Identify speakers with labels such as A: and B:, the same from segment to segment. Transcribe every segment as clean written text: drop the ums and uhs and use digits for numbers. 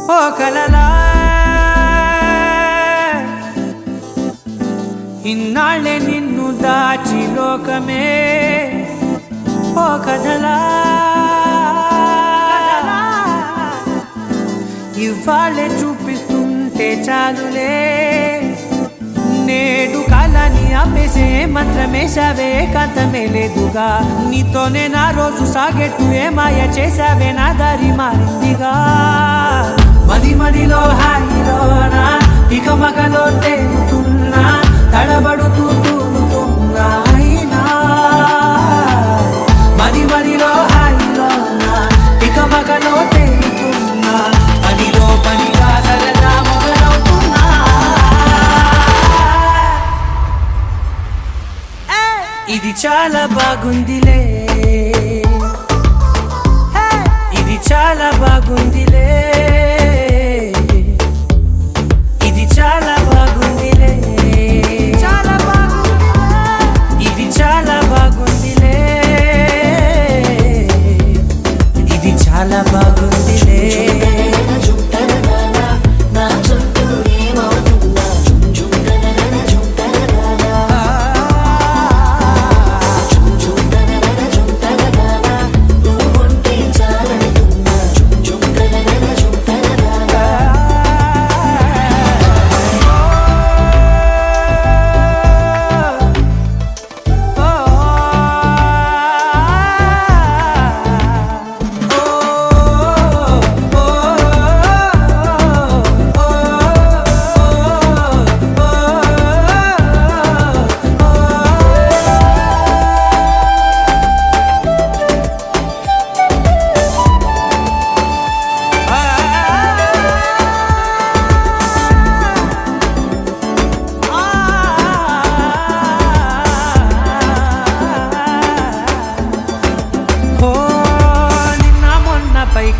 A: ఓ కలలా ఇన్నాళ్ళే నిన్ను దాచి లోకమే ఓ కథలా ఇవాళ్ళే చూపిస్తుంటే చాలులే నేడు కాలాన్ని ఆపేసే మంత్రమేశావే కాంతమే లేదుగా నీతోనే నా రోజు సాగెట్టు ఏ మాయ చేశావే నా దారి మారిందిగా మది మదిలో హాయిలోనా ఇక మగలో తేలుతున్నా తడబడుతూ తూలుతున్నా అయినా మది మదిలో హాయిలోనా ఇక మగలో తేలుతున్నా పనిలో పనిగా సరదా మొదలవుతున్నా ఇది చాలా బాగుందిలే ఇది చాలా బాగుందిలే చాలా బాగుందిలే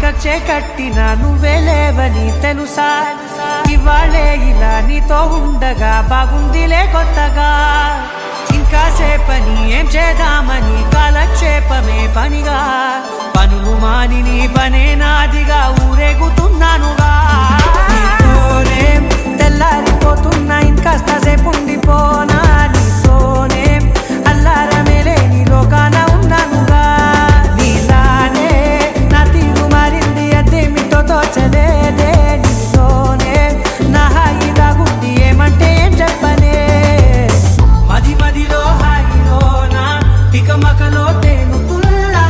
A: కచ్చే కట్టినా నువ్వే లేవని తెలుసా ఇవాళే ఇలా నీతో ఉండగా బాగుందిలే కొత్తగా ఇంకా సేపని ఏం చేద్దామని కాలక్షేపమే పనిగా పనులు మాని నీ పనే నాదిగా ఊరేగుతున్నానుగా నీతోనే తెల్లారిపోతున్నా ఇంకాస్త సేపు ఉండిపోనా నీతోనే అల్లారమే లేని లోకాన ఉన్నానుగా నీలానే నా తీరు మారింది అదేమిటో తోచలేదే నీతోనే నా హాయి దాగుంది ఏమంటే ఏం చెప్పనే మది మదిలో హాయిలోనా ఇక మకలో తేలుతున్నా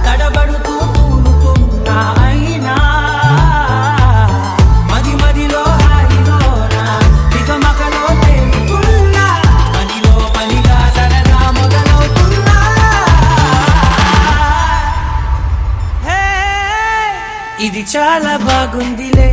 A: తడబడుతూ తూలుతున్నా అయినా మది మదిలో హాయిలోనా ఇక మకలో తేలుతున్నా పనిలో పనిగా సరదా మొదలవుతున్నా ఇది చాలా బాగుందిలే